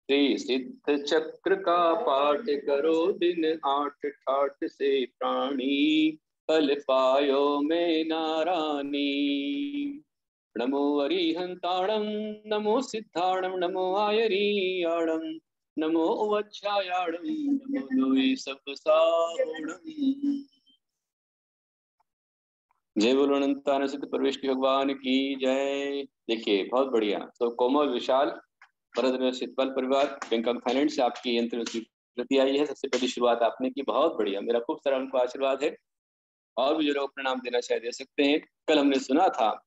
श्री सिद्ध चक्र का पाठ करो दिन 8 ठाठ से प्राणी, फल पायो में नारायणी। नमो अरिहंताणं नमो सिद्धाणं नमो आयरीयाणं नमो वच्छायाणं नमो लोई सब साहुणं। जय बोलो अनंतान सिद्ध परमेश भगवान की जय। देखिए बहुत बढ़िया। तो कोमल विशाल भरत शीतपाल परिवार बैंकॉक थाईलैंड से आपकी यंत्र प्रति आई है। सबसे पहली शुरुआत आपने की, बहुत बढ़िया। मेरा खूब सारा उनको आशीर्वाद है। और भी जो लोग प्रणाम देना चाहे दे सकते हैं। कल हमने सुना था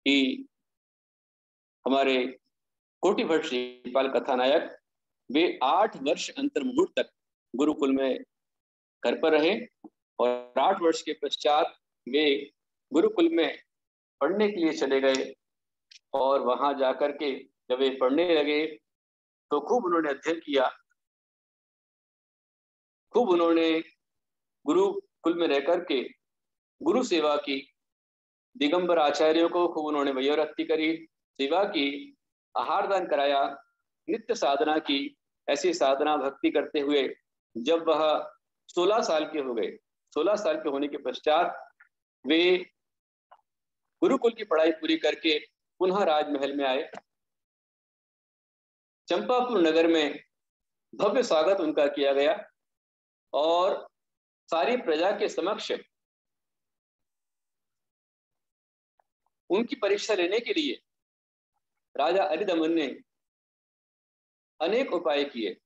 कि हमारे कोटि भट्ट श्रीपाल कथानायक वे 8 वर्ष अंतर मुहूर्त तक गुरुकुल में घर पर रहे और 8 वर्ष के पश्चात वे गुरुकुल में पढ़ने के लिए चले गए। और वहां जाकर के जब वे पढ़ने लगे तो खूब उन्होंने अध्ययन किया, खूब उन्होंने गुरुकुल में रह करके गुरु सेवा की, दिगंबर आचार्यों को खूब उन्होंने वयोरक्ति करी, सेवा की, आहार दान कराया, नित्य साधना की। ऐसी साधना भक्ति करते हुए जब वह 16 साल के हो गए, 16 साल के होने के पश्चात वे गुरुकुल की पढ़ाई पूरी करके पुनः राजमहल में आए। चंपापुर नगर में भव्य स्वागत उनका किया गया और सारी प्रजा के समक्ष उनकी परीक्षा लेने के लिए राजा अरिदमन ने अनेक उपाय किए।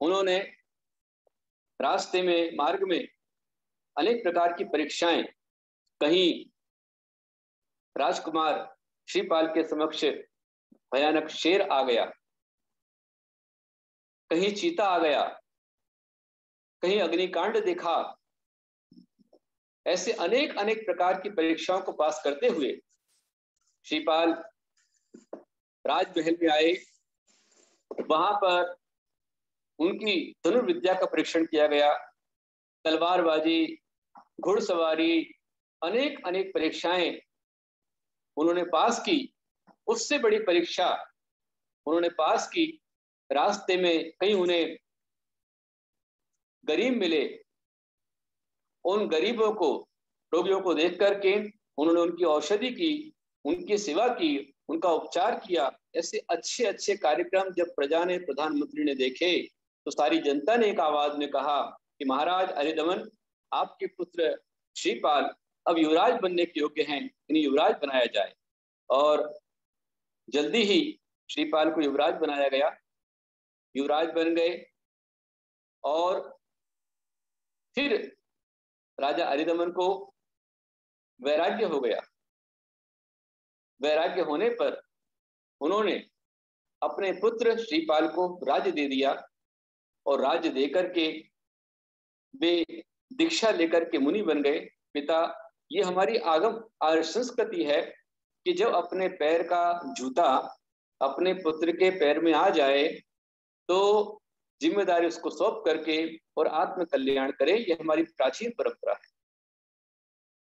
उन्होंने रास्ते में, मार्ग में अनेक प्रकार की परीक्षाएं, कहीं राजकुमार श्रीपाल के समक्ष भयानक शेर आ गया, कहीं चीता आ गया, कहीं अग्निकांड देखा। ऐसे अनेक अनेक प्रकार की परीक्षाओं को पास करते हुए श्रीपाल राजमहल में आए। वहां पर उनकी धनुर्विद्या का परीक्षण किया गया, तलवारबाजी, घुड़सवारी, अनेक अनेक परीक्षाएं उन्होंने पास की। उससे बड़ी परीक्षा उन्होंने पास की, रास्ते में कहीं उन्हें गरीब मिले, उन गरीबों को, रोगियों को देख करके उन्होंने उनकी औषधि की, उनकी सेवा की, उनका उपचार किया। ऐसे अच्छे अच्छे कार्यक्रम जब प्रजा ने, प्रधानमंत्री ने देखे तो सारी जनता ने एक आवाज में कहा कि महाराज अरिदमन, आपके पुत्र श्रीपाल अब युवराज बनने के योग्य हैं, इन्हें युवराज बनाया जाए। और जल्दी ही श्रीपाल को युवराज बनाया गया, युवराज बन गए। और फिर राजा अरिदमन को वैराग्य हो गया। वैराग्य होने पर उन्होंने अपने पुत्र श्रीपाल को राज्य दे दिया और राज्य देकर के वे दीक्षा लेकर के मुनि बन गए। पिता, ये हमारी आगम आर्य संस्कृति है कि जब अपने पैर का जूता अपने पुत्र के पैर में आ जाए तो जिम्मेदारी उसको सौंप करके और आत्म कल्याण करे। यह हमारी प्राचीन परंपरा है।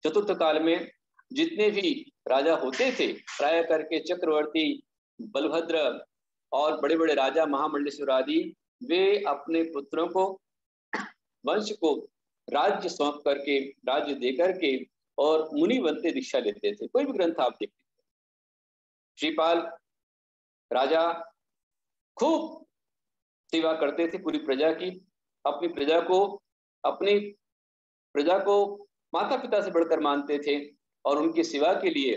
चतुर्थ काल में जितने भी राजा होते थे, प्राय करके चक्रवर्ती, बलभद्र और बड़े बड़े राजा, महामंडलेश्वर आदि, वे अपने पुत्रों को, वंश को राज्य सौंप करके, राज्य दे करके और मुनि बनते दीक्षा लेते थे। कोई भी ग्रंथ आप देखते थे, श्रीपाल राजा खूब सेवा करते थे पूरी प्रजा की। अपनी प्रजा को माता पिता से बढ़कर मानते थे और उनकी सेवा के लिए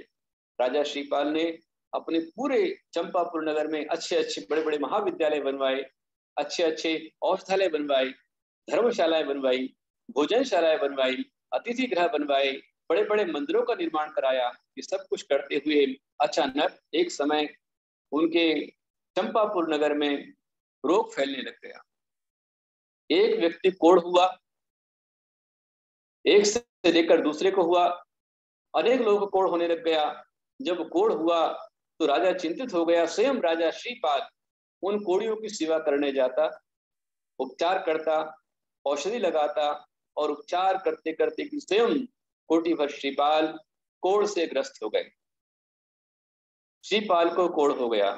राजा श्रीपाल ने अपने पूरे चंपापुर नगर में अच्छे अच्छे बड़े बड़े महाविद्यालय बनवाए, अच्छे अच्छे औषधालय बनवाए, धर्मशालाएं बनवाई, भोजनशालाएं बनवाई, अतिथि गृह बनवाए, बड़े बड़े मंदिरों का निर्माण कराया। ये सब कुछ करते हुए अचानक एक समय उनके चंपापुर नगर में रोग फैलने लग गया। एक व्यक्ति कोढ़ हुआ, एक से लेकर दूसरे को हुआ, अनेक लोगों को कोढ़ होने लग गया। जब कोढ़ हुआ तो राजा चिंतित हो गया। स्वयं राजा श्रीपाल उन कोढ़ियों की सेवा करने जाता, उपचार करता, औषधि लगाता और उपचार करते करते स्वयं कोटिभर श्रीपाल कोढ़ से ग्रस्त हो गए। श्रीपाल को कोढ़ हो गया।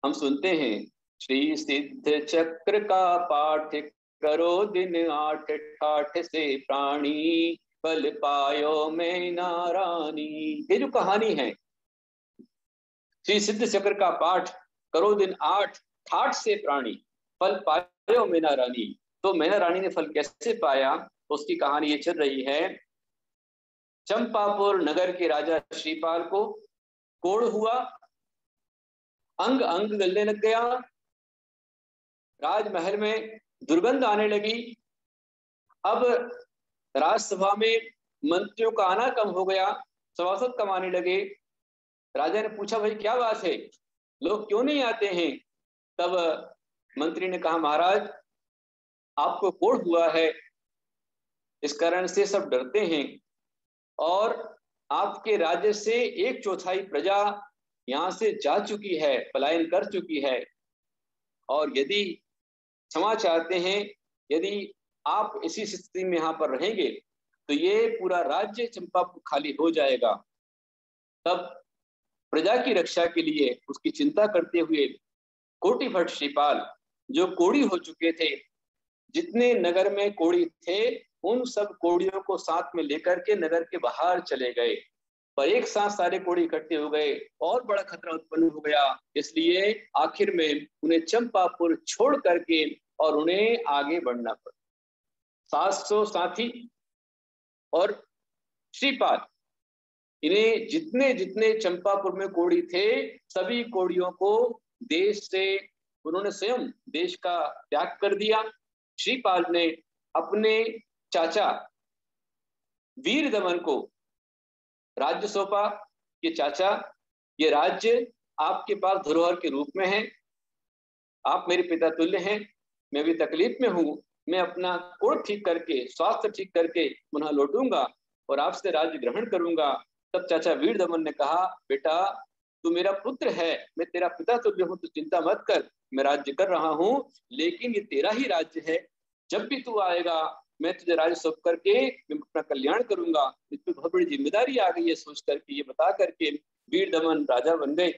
हम सुनते हैं श्री सिद्ध चक्र का पाठ करो दिन 8 ठाठ से प्राणी बल पायो मैं नारानी। ये जो कहानी है, श्री सिद्ध चक्र का पाठ करो दिन 8 ठाठ से प्राणी फल पायो मैना रानी। तो मैना रानी ने फल कैसे पाया, उसकी कहानी ये चल रही है। चंपापुर नगर के राजा श्रीपाल को कोढ़ हुआ, अंग अंग गलने लग गया, राजमहल में दुर्गंध आने लगी। अब राजसभा में मंत्रियों का आना कम हो गया, सभासद कम आने लगे। राजा ने पूछा, भाई क्या बात है, लोग क्यों नहीं आते हैं? तब मंत्री ने कहा, महाराज आपको कोढ़ हुआ है, इस कारण से सब डरते हैं और आपके राज्य से 1/4 प्रजा यहाँ से जा चुकी है, पलायन कर चुकी है। और यदि क्षमा चाहते हैं, यदि आप इसी स्थिति में यहाँ पर रहेंगे तो ये पूरा राज्य चंपापुर खाली हो जाएगा। तब प्रजा की रक्षा के लिए उसकी चिंता करते हुए कोटिभट श्रीपाल जो कोढ़ी हो चुके थे, जितने नगर में कोढ़ी थे उन सब कोढ़ियों को साथ में लेकर के नगर के बाहर चले गए। पर एक साथ सारे कोढ़ी इकट्ठे हो गए और बड़ा खतरा उत्पन्न हो गया। इसलिए आखिर में उन्हें चंपापुर छोड़ करके और उन्हें आगे बढ़ना पड़ा। 700 साथी और श्रीपाल, इन्हें जितने जितने चंपापुर में कोढ़ी थे सभी कोढ़ियों को देश से उन्होंने स्वयं देश का त्याग कर दिया। श्रीपाल ने अपने चाचा वीर दमन को राज्य सौंपा कि चाचा ये राज्य आपके पास धरोहर के रूप में है, आप मेरे पिता तुल्य हैं, मैं भी तकलीफ में हूँ, मैं अपना कोढ़ ठीक करके स्वास्थ्य ठीक करके पुनः लौटूंगा और आपसे राज्य ग्रहण करूंगा। तब चाचा वीर दमन ने कहा, बेटा तू मेरा पुत्र है, मैं तेरा पिता तुल्य हूँ, तू चिंता मत कर, मैं राज्य कर रहा हूँ, लेकिन ये तेरा ही राज्य है, जब भी तू आएगा मैं तुझे राज्य सौंप करके मैं अपना कल्याण करूंगा। इस पर बहुत बड़ी जिम्मेदारी आ गई है सोच करके, ये बता करके वीर दमन राजा बन गए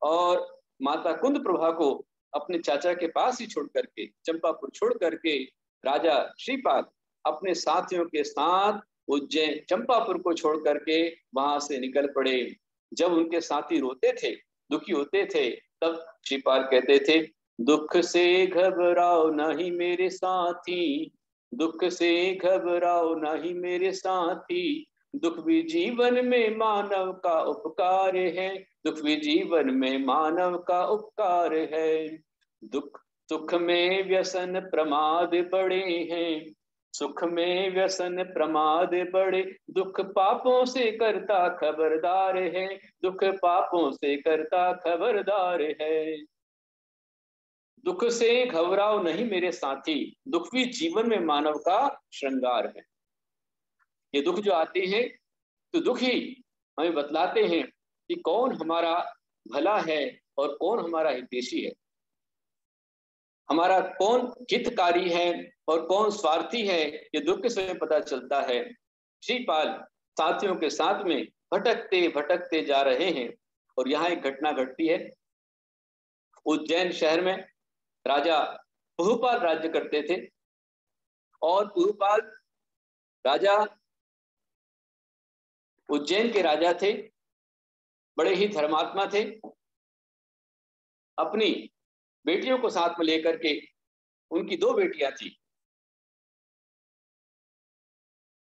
और माता कुंद प्रभा को अपने चाचा के पास ही छोड़ करके, चंपापुर छोड़ करके राजा श्रीपाल अपने साथियों के साथ उज्जैन चंपापुर को छोड़ करके वहां से निकल पड़े। जब उनके साथी रोते थे, दुखी होते थे, तब श्रीपाल कहते थे, दुख से घबराओ नहीं मेरे साथी, दुख से घबराओ नहीं मेरे साथी, दुख भी जीवन में मानव का उपकार है, दुख भी जीवन में मानव का उपकार है। दुख सुख में व्यसन प्रमाद बड़े हैं, सुख में व्यसन प्रमाद बड़े, दुख पापों से करता खबरदार है, दुख पापों से करता खबरदार है। दुख से घबराओ नहीं मेरे साथी, दुख भी जीवन में मानव का श्रृंगार है। ये दुख जो आते हैं तो दुख ही हमें बतलाते हैं कि कौन हमारा भला है और कौन हमारा हितैषी है, हमारा कौन हितकारी है और कौन स्वार्थी है, ये दुख के समय पता चलता है। श्रीपाल साथियों के साथ में भटकते भटकते जा रहे हैं और यहाँ एक घटना घटती है। उज्जैन शहर में राजा पुरुपाल राज्य करते थे और पुरुपाल राजा उज्जैन के राजा थे, बड़े ही धर्मात्मा थे। अपनी बेटियों को साथ में लेकर के, उनकी 2 बेटियां थी,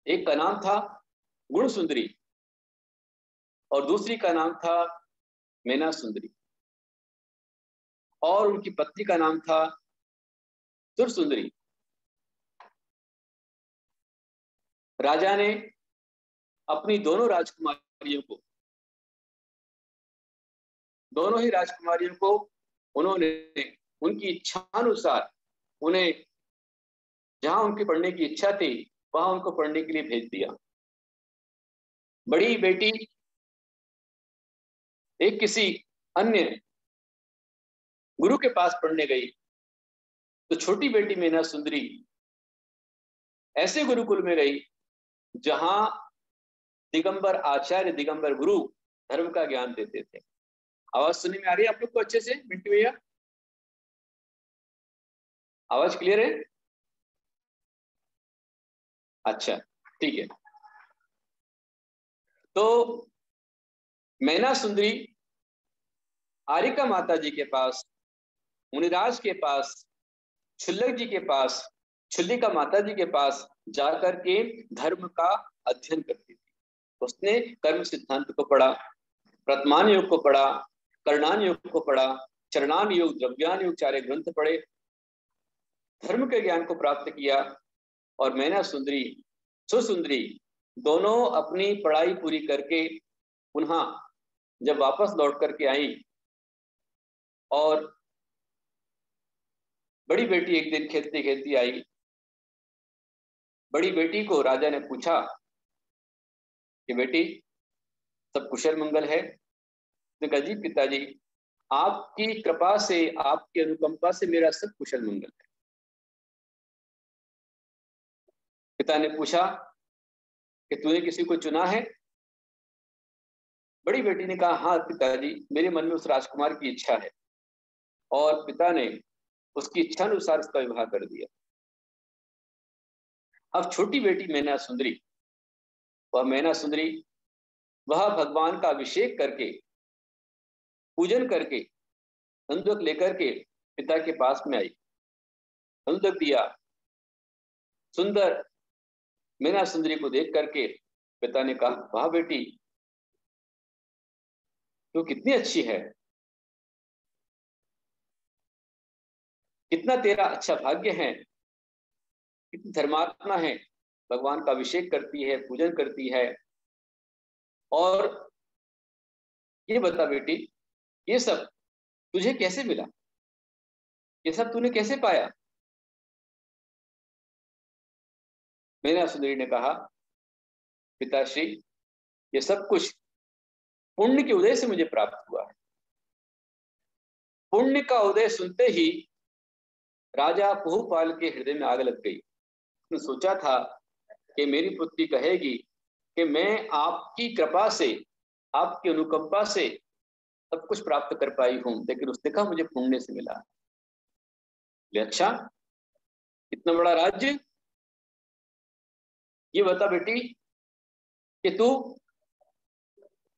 एक का नाम था गुण सुंदरी और दूसरी का नाम था मैना सुंदरी, और उनकी पत्नी का नाम था सुर सुंदरी। राजा ने अपनी दोनों ही राजकुमारियों को उन्होंने उनकी इच्छानुसार उन्हें जहां उनकी पढ़ने की इच्छा थी वहां उनको पढ़ने के लिए भेज दिया। बड़ी बेटी एक किसी अन्य गुरु के पास पढ़ने गई तो छोटी बेटी मैना सुंदरी ऐसे गुरुकुल में गई जहां दिगंबर आचार्य, दिगंबर गुरु धर्म का ज्ञान देते थे। आवाज सुनने में आ रही है आप लोग को अच्छे से मिंटू भैया? आवाज क्लियर है? अच्छा, ठीक है। तो मैना सुंदरी आरिका माता जी के पास, मुनिराज के पास, छुल्लक जी के पास, छुल्लिका माता जी के पास जाकर के धर्म का अध्ययन करती थी। उसने कर्म सिद्धांत को पढ़ा, प्रतमान योग को पढ़ा, करणान योग को पढ़ा, चरणान योग, द्रव्यान योग, चारे ग्रंथ पढ़े, धर्म के ज्ञान को प्राप्त किया। और मैना सुंदरी, सुसुंदरी दोनों अपनी पढ़ाई पूरी करके पुनः जब वापस लौट करके आई और बड़ी बेटी एक दिन खेलती खेलती आई। बड़ी बेटी को राजा ने पूछा कि बेटी सब कुशल मंगल है? उसने कहा जी पिताजी, आपकी कृपा से, आपकी अनुकंपा से मेरा सब कुशल मंगल है। पिता ने पूछा कि तूने किसी को चुना है? बड़ी बेटी ने कहा हाँ पिताजी, मेरे मन में उस राजकुमार की इच्छा है। और पिता ने उसकी इच्छा अनुसार उसका विवाह कर दिया। अब छोटी बेटी मैना सुंदरी, वह मैना सुंदरी वह भगवान का अभिषेक करके, पूजन करके, संदूक लेकर के पिता के पास में आई। संदूक दिया। सुंदर मैना सुंदरी को देख करके पिता ने कहा वाह बेटी, तू कितनी अच्छी है, कितना तेरा अच्छा भाग्य है, कितनी धर्मात्मा है, भगवान का अभिषेक करती है, पूजन करती है। और ये बता बेटी, ये सब तुझे कैसे मिला? ये सब तूने कैसे पाया? मैना सुंदरी ने कहा पिताश्री, ये सब कुछ पुण्य के उदय से मुझे प्राप्त हुआ है। पुण्य का उदय सुनते ही राजा बहुपाल के हृदय में आग लग गई। उसने सोचा था कि मेरी पुत्री कहेगी कि मैं आपकी कृपा से, आपकी अनुकंपा से सब कुछ प्राप्त कर पाई हूं, लेकिन उसने कहा मुझे पुण्य से मिला। अच्छा, इतना बड़ा राज्य, ये बता बेटी कि तू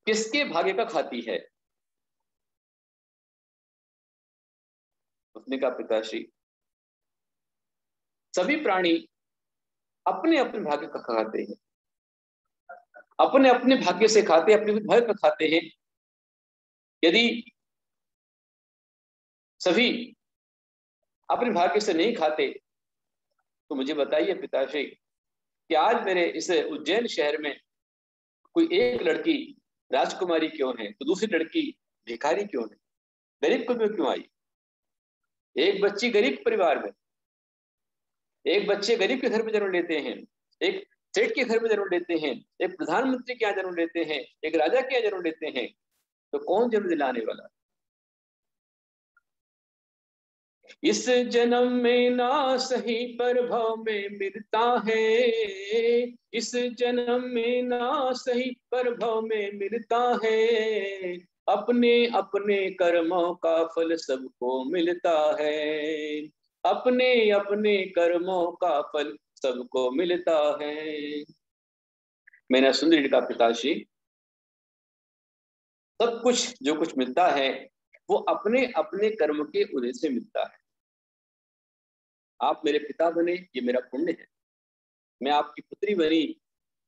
किसके भाग्य का खाती है? उसने कहा पिताश्री, सभी प्राणी अपने अपने भाग्य का खाते हैं, अपने अपने भाग्य से खाते, अपने भाग्य का खाते हैं। यदि सभी अपने भाग्य से नहीं खाते तो मुझे बताइए पिताश्री कि आज मेरे इस उज्जैन शहर में कोई एक लड़की राजकुमारी क्यों है तो दूसरी लड़की भिखारी क्यों है, गरीब कुल में क्यों आई? एक बच्ची गरीब परिवार में, एक बच्चे गरीब के घर में जन्म लेते हैं, एक सेठ के घर में जन्म लेते हैं, एक प्रधानमंत्री के यहाँ जन्म लेते हैं, एक राजा के यहाँ जन्म लेते हैं, तो कौन जन्म दिलाने वाला? इस जन्म में ना सही पर भव में मिलता है, इस जन्म में ना सही पर भव में मिलता है, अपने अपने कर्मों का फल सबको मिलता है, अपने अपने कर्मों का फल सबको मिलता है। मैंने सुंदरी का पिताश्री, सब कुछ जो कुछ मिलता है वो अपने अपने कर्म के उदय से मिलता है। आप मेरे पिता बने, ये मेरा पुण्य है। मैं आपकी पुत्री बनी,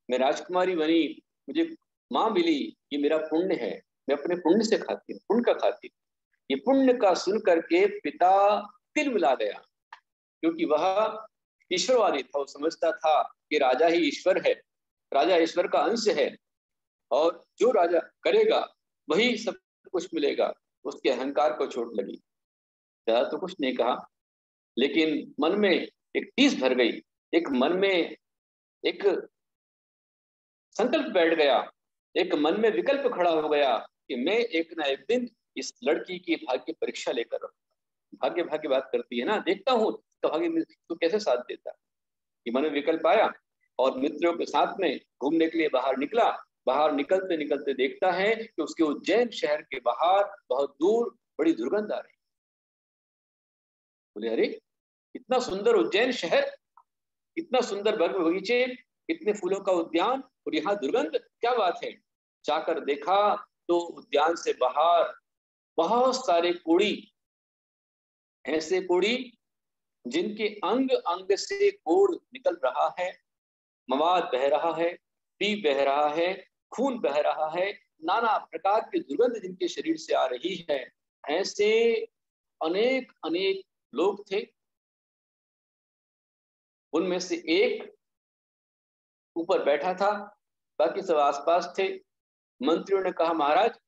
मैं राजकुमारी बनी, मुझे माँ मिली, ये मेरा पुण्य है। मैं अपने पुण्य से खाती हूँ, पुण्य का खाती हूँ। ये पुण्य का सुन करके पिता तिल मिला गया, क्योंकि वह ईश्वरवादी था। वो समझता था कि राजा ही ईश्वर है, राजा ईश्वर का अंश है, और जो राजा करेगा वही सब कुछ मिलेगा। उसके अहंकार को चोट लगी, ज्यादा तो कुछ नहीं कहा, लेकिन मन में एक टीस भर गई, एक मन में एक संकल्प बैठ गया, एक मन में विकल्प खड़ा हो गया कि मैं एक ना एक दिन इस लड़की की भाग्य परीक्षा लेकर रहूंगा। भाग्य भाग्य बात करती है ना, देखता हूँ तो भाग्य तो कैसे साथ देता। ये मन में विकल्प आया और मित्रों के साथ में घूमने के लिए बाहर निकला। बाहर निकलते निकलते देखता है कि उसके उज्जैन शहर के बाहर बहुत दूर बड़ी दुर्गंध आ रही। बोले अरे इतना सुंदर उज्जैन शहर, इतना सुंदर बाग बगीचे, इतने फूलों का उद्यान, और यहाँ दुर्गंध, क्या बात है। जाकर देखा तो उद्यान से बाहर बहुत सारे कोड़ी, ऐसे कोड़ी जिनके अंग अंग से कोड़ निकल रहा है, मवाद बह रहा है, पी बह रहा है, खून बह रहा है, नाना प्रकार की दुर्गंध जिनके शरीर से आ रही है। ऐसे अनेक अनेक लोग थे। उनमें से एक ऊपर बैठा था, बाकी सब आसपास थे। मंत्रियों ने कहा महाराज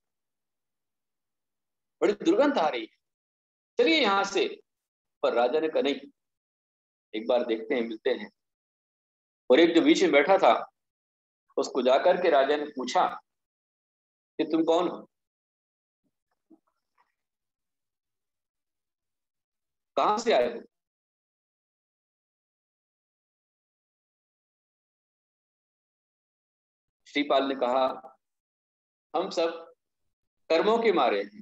बड़ी दुर्गंध आ रही है, चलिए यहां से। पर राजा ने कहा नहीं, एक बार देखते हैं, मिलते हैं। और एक जो बीच में बैठा था उसको जाकर के राजा ने पूछा कि तुम कौन हो, कहां से आए हो। श्रीपाल ने कहा हम सब कर्मों के मारे हैं,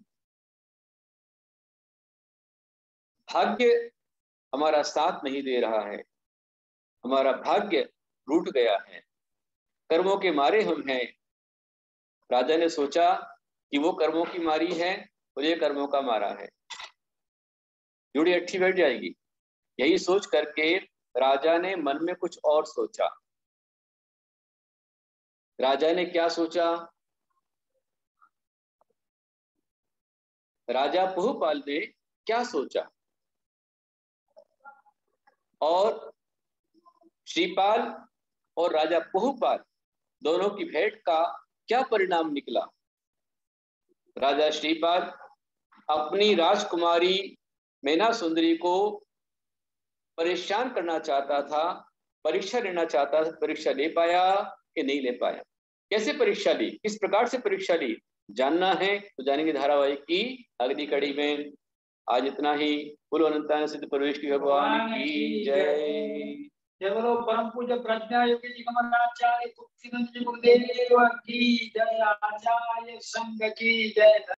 भाग्य हमारा साथ नहीं दे रहा है, हमारा भाग्य रूठ गया है, कर्मों के मारे हम हैं। राजा ने सोचा कि वो कर्मों की मारी है और ये कर्मों का मारा है, जोड़ी अच्छी बैठ जाएगी। यही सोच करके राजा ने मन में कुछ और सोचा। राजा ने क्या सोचा, राजा बहुपाल ने क्या सोचा, और श्रीपाल और राजा बहुपाल दोनों की भेंट का क्या परिणाम निकला। राजा श्रीपाल अपनी राजकुमारी मैना सुंदरी को परेशान करना चाहता था, परीक्षा लेना चाहता था। परीक्षा ले पाया कि नहीं ले पाया, कैसे परीक्षा ली, किस प्रकार से परीक्षा ली, जानना है तो जानेंगे धारावाहिक की अगली कड़ी में। आज इतना ही। बोलो अनंतान सिद्ध परमेश की भगवान की जय। जय बोलो परम पूज्य प्रज्ञा योगी जी कमलाचार्य तुलसीनंद जी गुरुदेव की जय, आचार्य संघ की जय।